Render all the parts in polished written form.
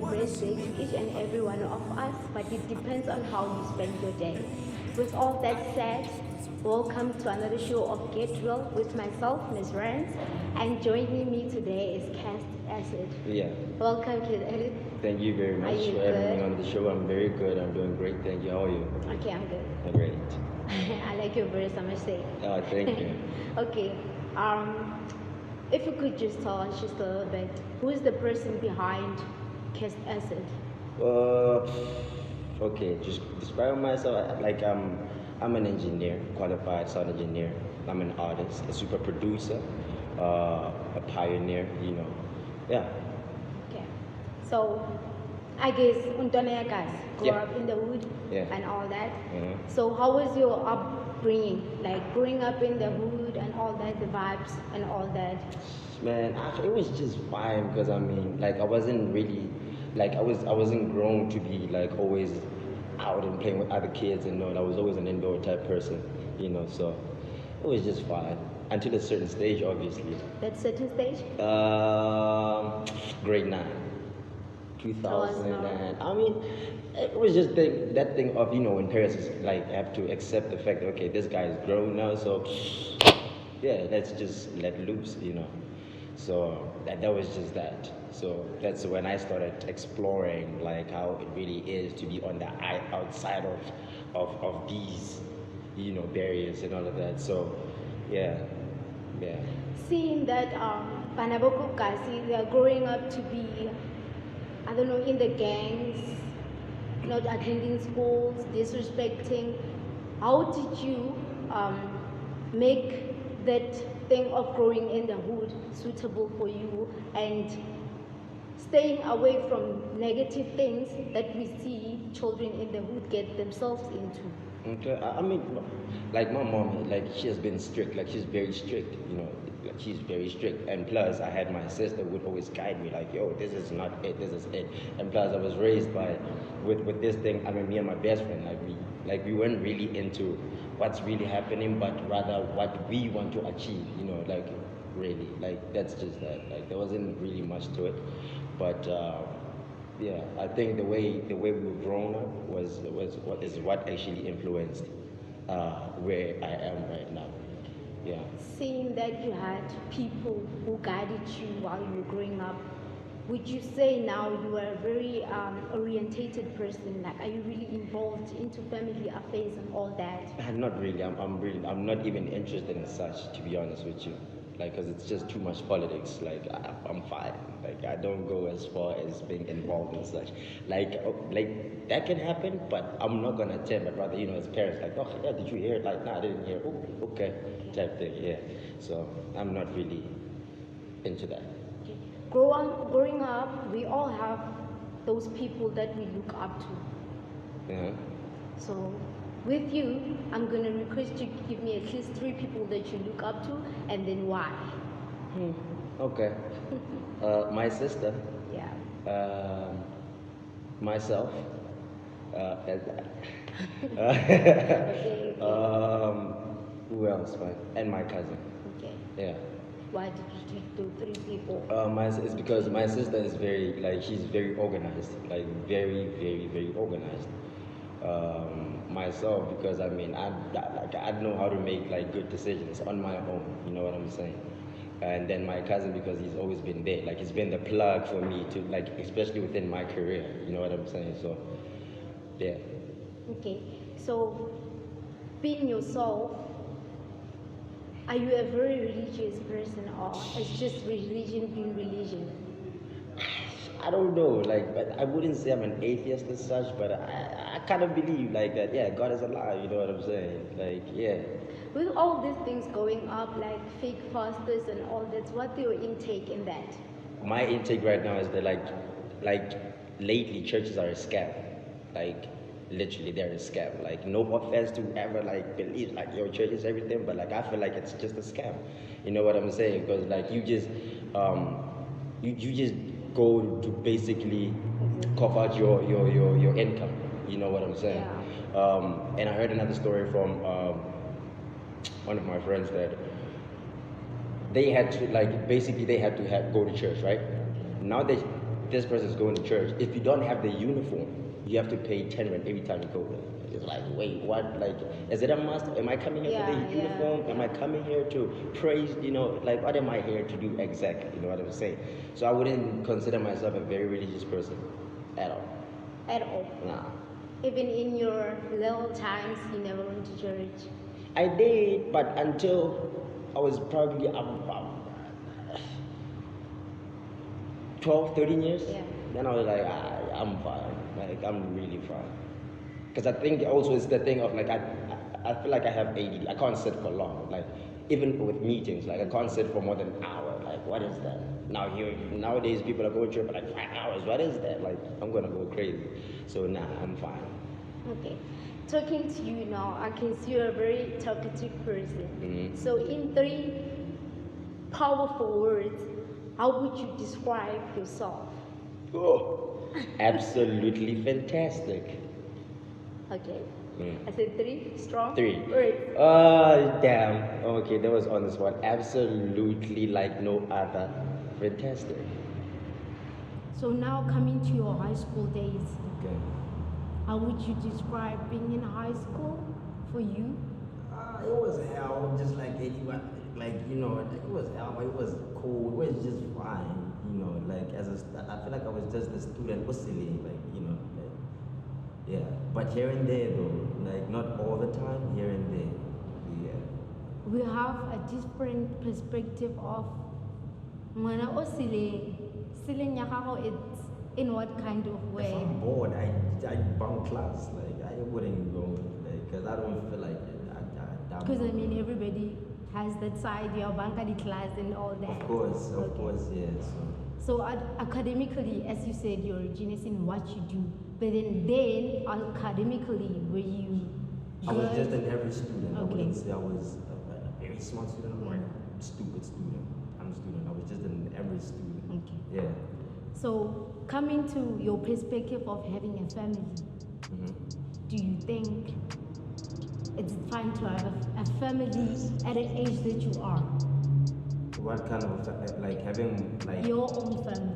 basic to each and every one of us, but it depends on how you spend your day. With all that said, welcome to another show of GetReal with myself, Ms. Rance, and joining me today is Caask Asid. Yeah. Welcome to the Thank you very much you for having me good? on the show. I'm very good. I'm doing great. Thank you. How are you? Okay, I'm good. Great. I like your voice, I must say. Oh, thank you. Okay. If you could just tell us just a little bit, who is the person behind Caask Asid? Uh, okay. Just describe myself. I'm an engineer, qualified sound engineer. I'm an artist, a super producer, a pioneer. Yeah. Okay. So, I guess Untone grew Yeah. up in the hood Yeah. and all that. Mhm. So, how was your upbringing? Like growing up in the hood and all that, the vibes and all that. Man, actually, it was just fine because like I wasn't really, like I wasn't grown to be like always out and playing with other kids and all. I was always an indoor type person, So it was just fine until a certain stage, obviously. That certain stage? Grade 9, Tell us 2009. It was just that thing of when parents like have to accept the fact that okay, this guy is grown now, so yeah, let's just let loose. So that was just that. So that's when I started exploring like how it really is to be on the outside of these, barriers and all of that. So yeah, yeah. Seeing that Panaboko Kasi, they are growing up to be, I don't know, in the gangs, not attending schools, disrespecting. How did you make that thing of growing in the hood suitable for you and staying away from negative things that we see children in the hood get themselves into? Okay, like my mom, like she has been strict, like she's very strict, like she's very strict. And plus, I had my sister would always guide me, like, yo, this is not it, this is it. And plus, I was raised with this thing. Me and my best friend, we weren't really into what's really happening, but rather what we want to achieve, like really, like that's just that. Like there wasn't really much to it, but. Yeah, I think the way we were grown up was what actually influenced where I am right now. Yeah. Seeing that you had people who guided you while you were growing up, would you say now you are a very orientated person? Like, are you really involved into family affairs and all that? Not really. I'm not even interested in such, to be honest with you. Like, cause it's just too much politics. Like, I'm fine. Like, I don't go as far as being involved in such. Like that can happen, but I'm not gonna attempt. But rather, as parents, like, oh yeah, did you hear it? Like, nah, I didn't hear. Oh, okay, type thing. Yeah. So I'm not really into that. Okay. Growing up, we all have those people that we look up to. Yeah. So, with you, I'm gonna request you to give me at least 3 people that you look up to, and then why. Okay. My sister. Yeah. Um, Myself. And, Okay. who else? And my cousin. Okay. Yeah. Why did you do 3 people? It's because my sister is she's very organized, like very, very, very organized. Myself, because I know how to make like good decisions on my own. You know what I'm saying? And then my cousin, because he's always been there, like he's been the plug for me to like, especially within my career. You know what I'm saying? So, yeah. Okay. So, being yourself, are you a very religious person, or is just religion being religion? I don't know, like, but I wouldn't say I'm an atheist as such, but I kind of believe like that. Yeah, God is alive. You know what I'm saying? Like, yeah. With all these things going up, like fake pastors and all that, what's your intake in that? My intake right now is that like lately churches are a scam. Like literally they're a scam. Like no offense to ever like believe like your church is everything, but like I feel like it's just a scam. You know what I'm saying? Because like you just go to basically cough out your income. You know what I'm saying? Yeah. And I heard another story from one of my friends that they had to like basically they had to go to church, right? Now this person's going to church. If you don't have the uniform, you have to pay 10 rand every time you go there. It's like, wait, what? Like, is it a must? Am I coming here for the uniform? Am I coming here to praise? Like, what am I here to do exactly? You know what I'm saying? So I wouldn't consider myself a very religious person at all. At all? Nah. Even in your little times, you never went to church? I did, but until I was probably about 12, 13 years. Yeah. Then I was like, I'm fine. Like, I'm really fine. Because I think also it's the thing of like, I feel like I have ADD. I can't sit for long. Like, even with meetings, like I can't sit for more than an hour. Like, what is that? Nowadays people are going to church for like 5 hours. What is that? Like, I'm gonna go crazy. So nah, I'm fine. Okay. Talking to you now, I can see you're a very talkative person. Mm-hmm. So in 3 powerful words, how would you describe yourself? Oh, absolutely fantastic. Okay. I said 3 strong 3 words. Damn. Okay, that was on this one. Absolutely like no other. Fantastic. So now coming to your high school days, Okay. how would you describe being in high school for you? It was hell, just like anyone. Like, it was hell, but it was cool. It was just fine. Like I feel like I was just a student, was silly, yeah. But here and there though, like not all the time, here and there, yeah. We have a different perspective of Mwana o Siling ya gago, it's in what kind of If way? I'm bored, I bunk class. Like I wouldn't go, cause I don't feel like it. Because I mean, everybody has that side, your banka di class and all that. Of course, yes. So academically, as you said, you're a genius in what you do. But then academically, were you I was just an average student. I Okay. wouldn't say I was a very smart student or a stupid student. I'm a student. I was just an average student. Okay. Yeah. So coming to your perspective of having a family, do you think it's fine to have a family at an age that you are? What kind of like having like Your own family.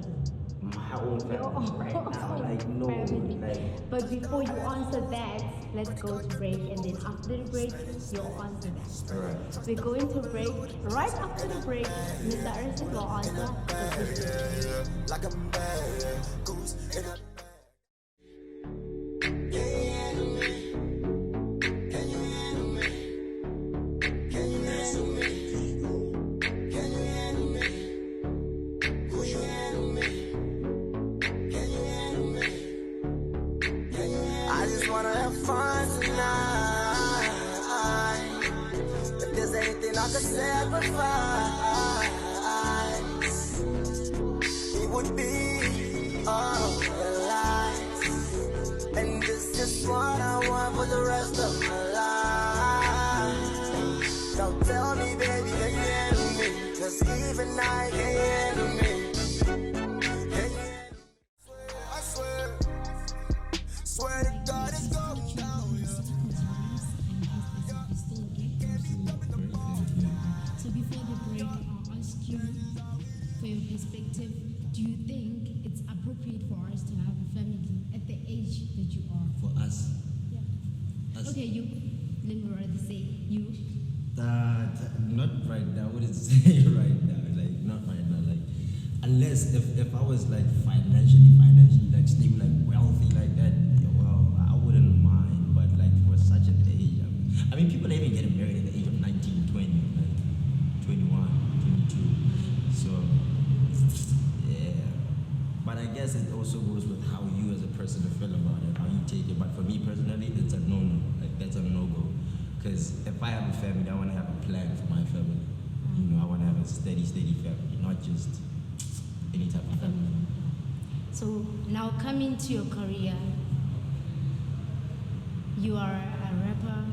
my own family Your own right now? Like no, family. like But before you answer that, let's go to break, and then after the break, you'll answer that. alright. We're going to break. Right after the break, Mr. Aristide will answer the question. I just wanna have fun tonight. If there's anything I could sacrifice, it would be all the life. And this is what I want for the rest of my life. Don't tell me, baby, that you handle me, 'cause even I can't handle me. I swear to God it's going down. So before the break, I'll ask you for your perspective. Do you think it's appropriate for us to have a family at the age that you are? For us. Yeah. Us. Okay, you. Let me rather say you. Not right now. I wouldn't say right now. Like not right now. Like unless if I was like financially like stable, like wealthy like that, yeah, well, I wouldn't mind. But like for such an age, I mean, people are even getting married at the age of 19, 20, like 21, 22. So yeah. But I guess it also goes with how you as a person feel about it, how you take it. But for me personally, it's a no-no. Like that's a no-go. Because if I have a family, I want to have a plan for my family. I want to have a steady family, not just any type of family. So now coming to your career, you are a rapper,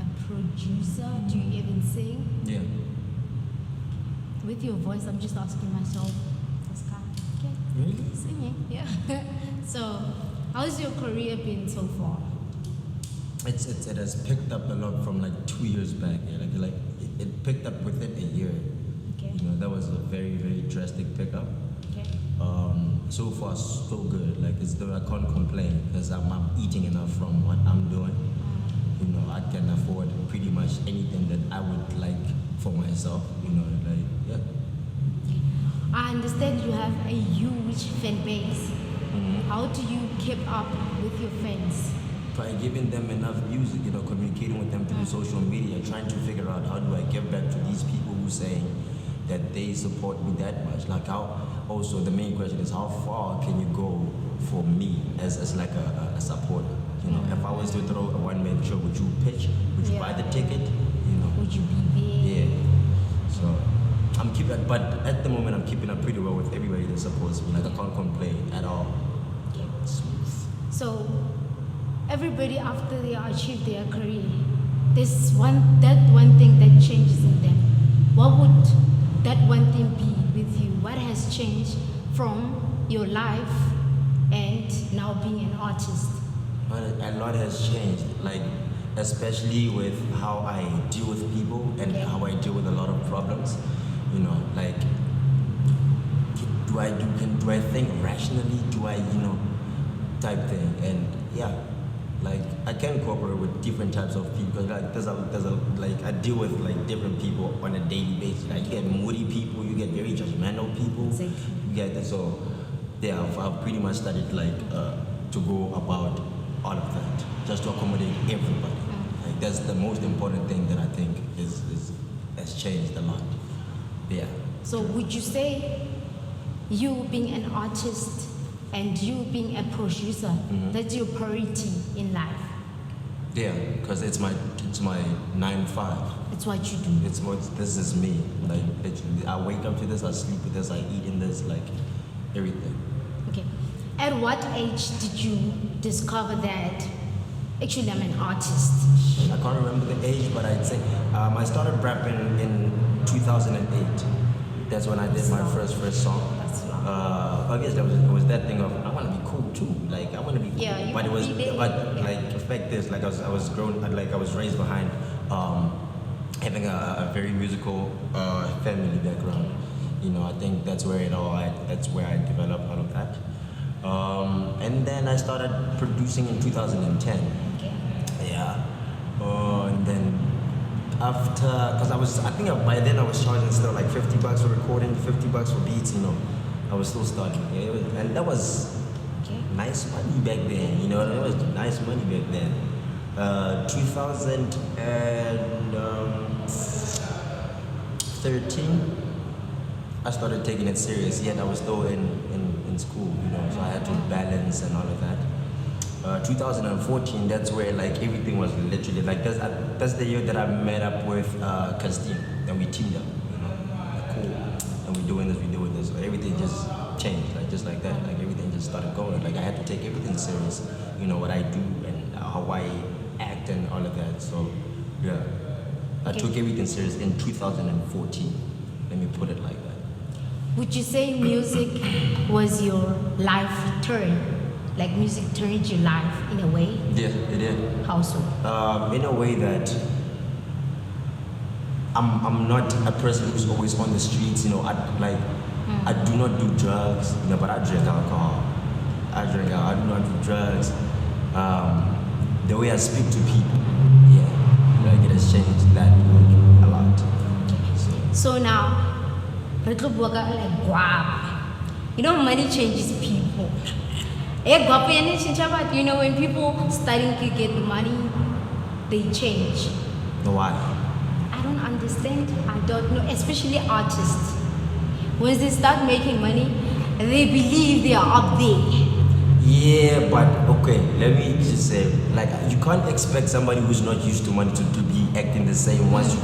a producer. Do you even sing? Yeah. With your voice, I'm just asking myself, okay, Really? singing, yeah. So, how's your career been so far? It has picked up a lot from like 2 years back. Yeah, like it picked up within a year. Okay. That was a very, very drastic pickup. Okay. so far so good. Like it's though I can't complain because I'm eating enough from what I'm doing. You know, I can afford pretty much anything that I would like for myself. You know, like yeah. I understand you have a huge fan base. How do you keep up with your fans? By giving them enough music, you know, communicating with them through social media, trying to figure out how do I give back to these people who say that they support me that much. Like how, also the main question is how far can you go for me as like a supporter? You know, if I was to throw a one-man show, would you pitch? Would you buy the ticket? You know? Would you be there? Yeah. So I'm keeping, but at the moment I'm keeping up pretty well with everybody that supports me. Like I can't complain at all. Okay. Smooth. So everybody after they achieve their career, there's that one thing that changes in them. What would that one thing be with you? What has changed from your life and now being an artist? A lot has changed, like especially with how I deal with people and how I deal with a lot of problems. You know, like do I think rationally? Do I type thing? And yeah, like I can cooperate with different types of people. Like there's a like I deal with like different people on a daily basis. Like you get moody people, you get very judgmental people. Exactly. You get that. So yeah, I've pretty much started like to go about all of that just to accommodate everybody. Like that's the most important thing that I think has changed a lot. Yeah. So would you say you being an artist and you being a producer, that's your priority in life? Yeah, because it's my 9-5. It's what you do. It's what this is me. Like literally, I wake up to this, I sleep with this, I eat in this, like everything. Okay. At what age did you discover that actually I'm an artist? I can't remember the age, but I'd say I started rapping in 2008. That's when I did my first song. That's long. I guess it was that thing of I want to be cool too. Like I want to be cool. Yeah, you but it was wanna be there. but like affect this. Like I was grown. Like I was raised behind having a very musical family background. You know, I think that's where that's where I developed all of that. And then I started producing in 2010. Okay. Yeah. And then after, because I think by then I was charging still like $50 for recording, $50 for beats, you know. I was still starting. Yeah, and that was nice money back then, you know. That was nice money back then. 2013, I started taking it serious, yet I was still in school, you know, so I had to balance and all of that. 2014, that's where like everything was literally like that's the year that I met up with Christine and we teamed up, you know, like, cool, and we're doing this, so everything just changed, like just like that, like everything just started going, like I had to take everything serious, you know, what I do and how I act and all of that, so yeah, I took everything serious in 2014, let me put it like that. Would you say music was your life turn? Like music turned your life in a way? Yeah, it did. How so? In a way that I'm not a person who's always on the streets, you know, I do not do drugs, you know, but I drink alcohol. I do not do drugs. The way I speak to people, yeah, like it has changed that like, a lot. So now, like guap. You know, money changes people. You know, when people starting to get money, they change. Why? I don't understand. I don't know, especially artists. Once they start making money, they believe they are up there. Yeah, but okay, let me just say, like, you can't expect somebody who's not used to money to be acting the same once we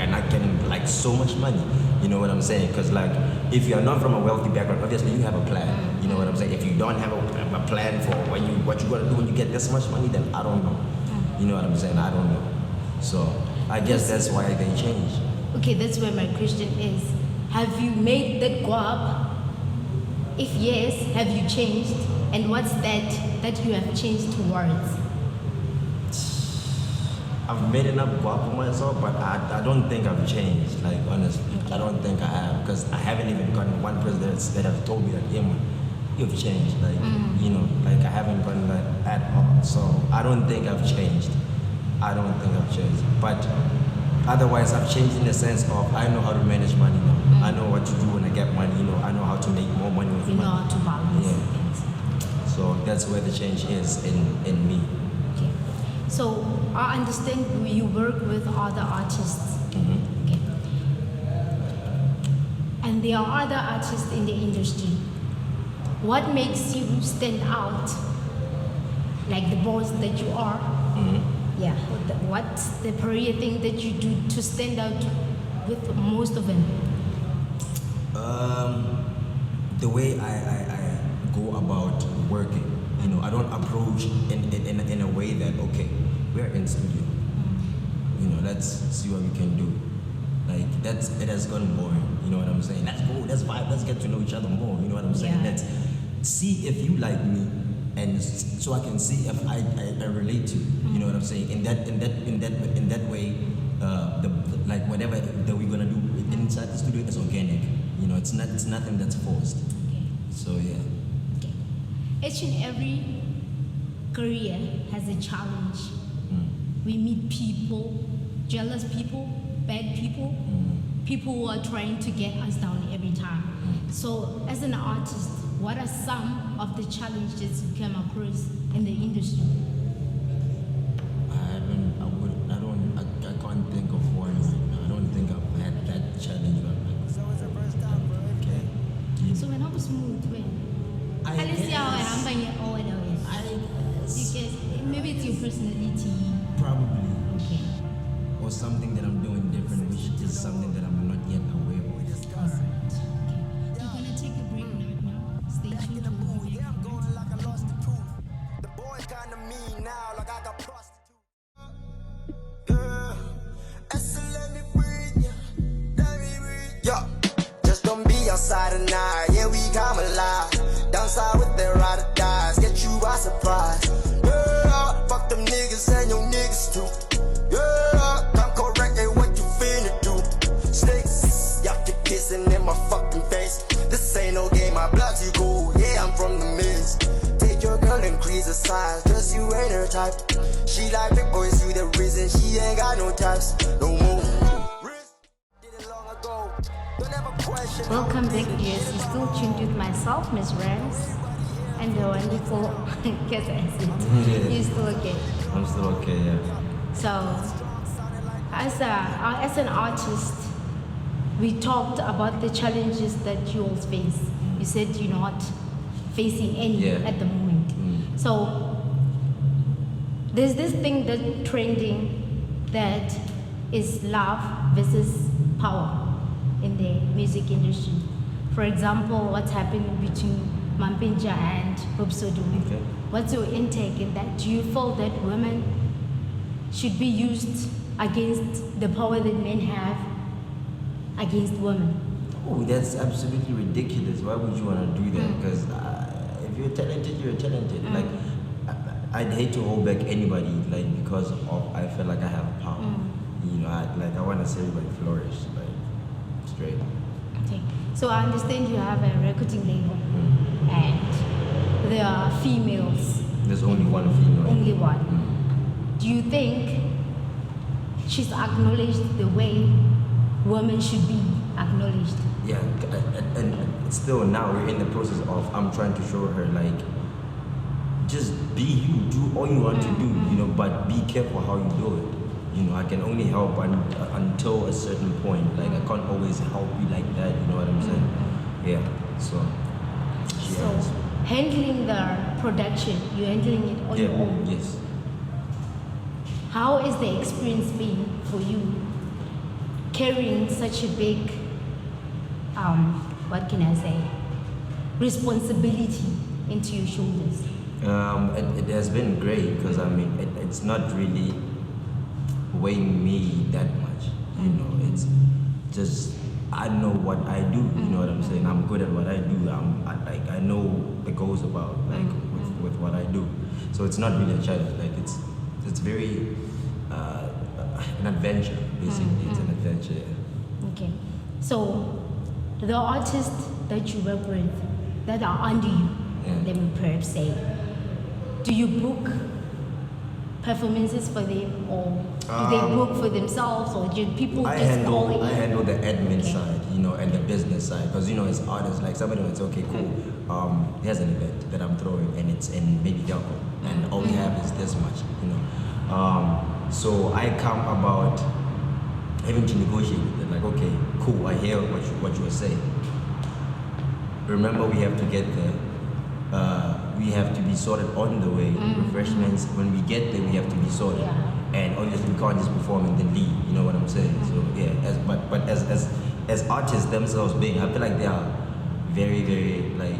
are not getting like so much money. You know what I'm saying? Because like, if you are not from a wealthy background, obviously you have a plan. You know what I'm saying? If you don't have a plan for what you gotta do when you get this much money, then I don't know. You know what I'm saying? I don't know. So I guess that's why they change. Okay, that's where my question is. Have you made that go up? If yes, have you changed? And what's that you have changed towards? I've made enough guap for myself, but I don't think I've changed. Like honestly, I don't think I have, because I haven't even gotten one person that have told me that, yeah, man, you've changed. Like, you know, like I haven't done that at all. So I don't think I've changed. I don't think I've changed. But otherwise, I've changed in the sense of I know how to manage money now. I know what to do when I get money. You know, I know how to make more money with You know money. how to balance Yeah. things. So that's where the change is in me. Okay. So I understand you work with other artists. Okay. And there are other artists in the industry. What makes you stand out, like the boss that you are? Yeah. What's the career thing that you do to stand out with most of them? The way I go about working, you know, I don't approach in a way that, okay, we're in studio, you know, let's see what we can do. Like, it has gone boring, you know what I'm saying? Let's go, let's vibe, let's get to know each other more, you know what I'm saying? Yeah. Let's see if you like me, and so I can see if I relate to you, you know what I'm saying? In that way, like whatever that we're gonna do inside the studio is organic, you know, it's nothing that's forced. Okay. So yeah. Okay. Each and every career has a challenge. We meet people, jealous people, bad people, people who are trying to get us down every time. So as an artist, what are some of the challenges you come across in the industry? I can't think of one. I don't think I've had that challenge. Okay. So when I was moved, I guess maybe it's your personality. Probably. Okay. Or something that I'm doing different, which is something that I'm not yet aware of. Alright. Okay. We're gonna take a break right now. Stay tuned to the break. I'm going like I lost the truth. The boy kinda mean now, like I got prostitute. Yeah, let me breathe, yeah. Let me breathe. Yeah, just don't be outside at night. Yeah, we come alive. Downside with their ride or dies. Get you by surprise. Yeah, fuck them niggas and your niggas too. Yeah, come correct, ain't what you finna do. Snakes, y'all keep kissing in my fucking face. This ain't no game, my blood's you cool. Yeah, I'm from the mist. Take your girl, increase the size, cause you ain't her type. She like big boys, you the reason she ain't got no types. No more. Did it long ago. Don't ever question. Welcome back, dears. You're still tuned with myself, Miss Rams, and the wonderful Caask Asid. You're still okay. I'm still okay, yeah. So, as an artist, we talked about the challenges that you all face. You said you're not facing any Yeah. at the moment. So, there's this thing that's trending that is love versus power in the music industry. For example, what's happening between Mampinja and Hopsodo. Okay. What's your intake in that? Do you feel that women should be used against the power that men have against women? Oh, that's absolutely ridiculous. Why would you want to do that? Because if you're talented, you're talented. Like, I'd hate to hold back anybody, like, because of I feel like I have power. You know, I want to see everybody flourish, like, straight. Okay. So I understand you have a recording label, and there are females. There's only one female. Only one. Do you think she's acknowledged the way women should be acknowledged? Yeah, and still now we're in the process of I'm trying to show her, like, just be you, do all you want to do, you know, but be careful how you do it. You know, I can only help until a certain point. Like, I can't always help you like that, you know what I'm saying? Yeah, so she So has. handling the production, you're handling it on your own. Yes. How is the experience been for you carrying such a big, what can I say, responsibility into your shoulders? It has been great because I mean it's not really weighing me that much, you know. It's just I know what I do, you know what I'm saying. I'm good at what I do. I know the goals about like with what I do, so it's not really a challenge. Like it's very an adventure basically. It's an adventure. Yeah. Okay, so the artists that you work with that are under you, let me perhaps say. Do you book performances for them, or do they book for themselves, or do people I just call in? handle the admin Okay. side, and the business side, because as artists, like somebody would say, okay, cool, here's an event that I'm throwing, and it's in maybe Delco, and all we have is this much, so I come about having to negotiate with it, like, okay, cool, I hear what you were saying. Remember, we have to get there. We have to be sorted on the way. Refreshments, when we get there, we have to be sorted. Yeah. And obviously, we can't just perform and then leave. You know what I'm saying? So yeah, but as artists themselves, I feel like they are very, very like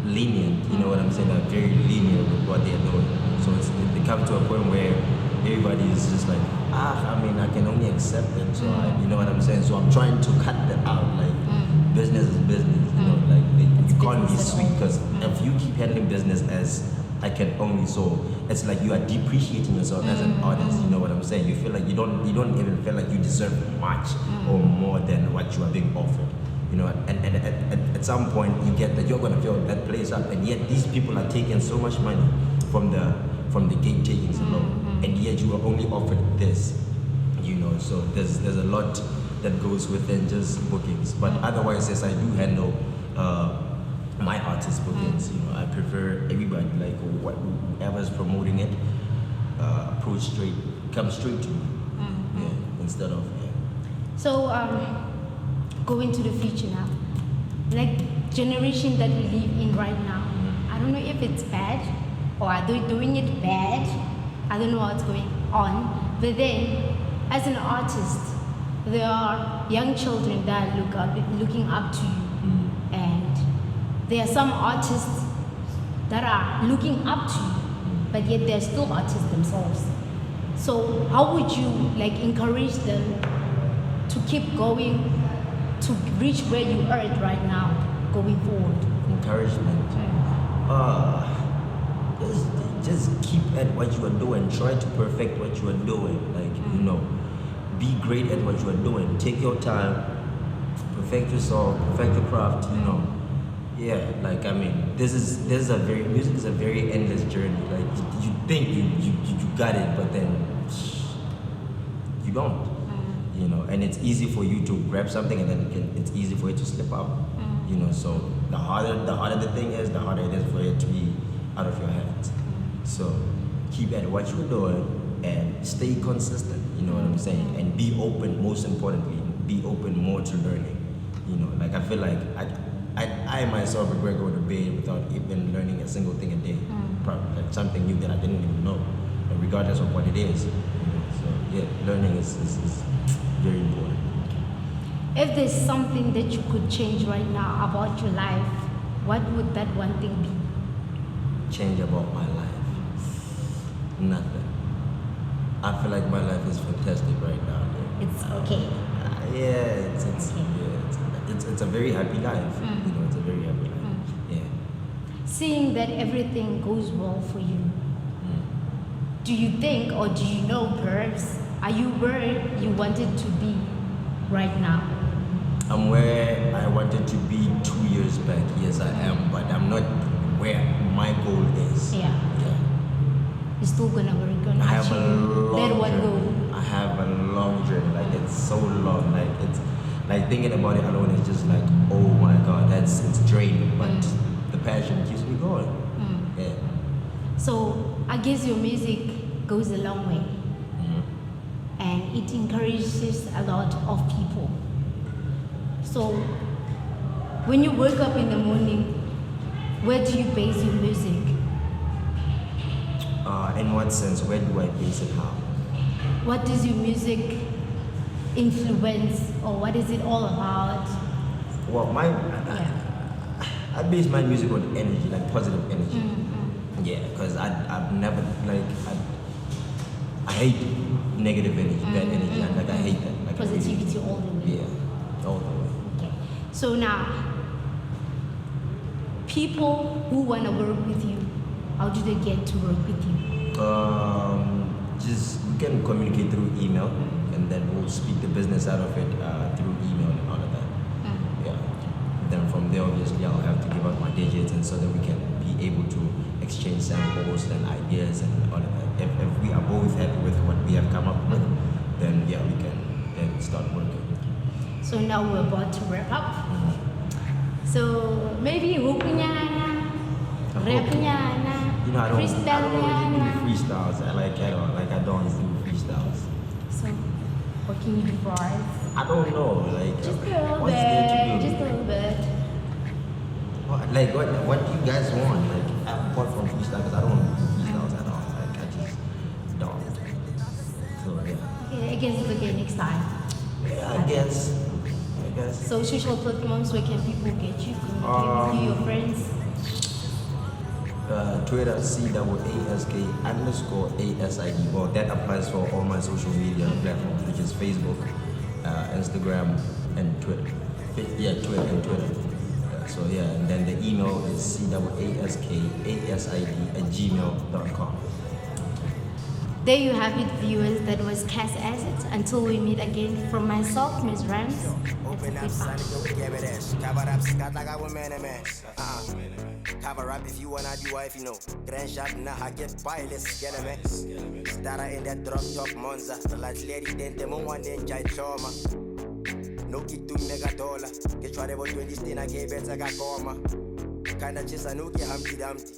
lenient. You know what I'm saying? They're very lenient with what they're doing. So they come to a point where everybody is just like, I can only accept them. So you know what I'm saying? So I'm trying to cut that out. Like business is business. You can't be sweet, because if you keep handling business as I can only, so it's like you are depreciating yourself as an artist. You know what I'm saying? You feel like you don't even feel like you deserve much or more than what you are being offered. And at some point you get that you're gonna fill that place up, and yet these people are taking so much money from the gate takings alone, and yet you are only offered this. So there's a lot that goes within just bookings, but otherwise, yes, I do handle my artist bookings. I prefer everybody, like whoever's promoting it, come straight to me, instead of So, going to the future now, like generation that we live in right now, I don't know if it's bad or are they doing it bad. I don't know what's going on. But then, as an artist, there are young children that looking up to you, and there are some artists that are looking up to you, but yet they're still artists themselves. So how would you encourage them to keep going, to reach where you are at right now, going forward? Encouragement. Just keep at what you are doing. Try to perfect what you are doing. Be great at what you are doing. Take your time, perfect yourself, perfect your craft. Music is a very endless journey. Like you think you got it, but then you don't. And it's easy for you to grab something, and then it's easy for it to slip out. So the harder the thing is, the harder it is for it to be out of your hands. So keep at what you're doing and stay consistent. You know what I'm saying? And be open. Most importantly, be open more to learning. I feel like I myself regret going to bed without even learning a single thing a day. Probably like something new that I didn't even know, regardless of what it is. So yeah, learning is very important. If there's something that you could change right now about your life, what would that one thing be? Change about my life? Nothing. I feel like my life is fantastic right now. It's okay. It's a very happy life. It's a very happy life. Yeah. Seeing that everything goes well for you, do you think, or do you know perhaps, are you where you wanted to be right now? I'm where I wanted to be 2 years back. Yes, I am, but I'm not where my goal is. Yeah. You're still gonna work on I have a achieving that long one journey. goal. I have a long journey. It's so long. It's like thinking about it alone is just like, oh my god, it's draining. But the passion keeps me going. Yeah. So I guess your music goes a long way, and it encourages a lot of people. So when you wake up in the morning, where do you base your music? In what sense? Where do I base it? How? What does your music influence, or what is it all about? Well, I base my music on energy, like positive energy. Yeah, because I've never I hate negative energy, bad energy. I hate that. Positivity all the way. Yeah, all the way. Okay. So now, people who want to work with you, how do they get to work with you? Just we can communicate through email, and then we'll speak the business out of it through email and all of that. Yeah. Then from there, obviously, I'll have to give out my digits, and so that we can be able to exchange samples and ideas and all of that. If we are both happy with what we have come up with, then yeah, we can then start working. So now we're about to wrap up. So maybe hooknya ana, rapnya ana, You know, I don't really freestyle-nya do ana. freestyles. I don't do freestyles. So what can you do for us? I don't know, like Just a little what's there to bit, do? just a little bit. Like what do you guys want? Like apart from freestyle, because I don't do freestyles at all. Like I just don't. So yeah. Okay, I guess it's okay next time. Yeah, I guess. So social platforms, where can people get you? Communicate with you, your friends? Twitter CAASK_ASID. Well, that applies for all my social media platforms, which is Facebook, Instagram, and Twitter. Twitter and Twitter. So yeah, and then the email is CAASKASID@gmail.com. There you have it, viewers. That was Caask Asid. Until we meet again, from myself, Ms. Rams. Open up, son, you give me this. Cover up, scat like I was man, man. Cover up if you wanna do wife, you know. Grand shot, nah, I get by, let's get a mess. Starter in that drop top monza. The last lady, then the one then jai trauma. No kick to mega dollar. Get whatever 20 stain, I gave it, I got coma. Kinda chase a no get humpty dumpty.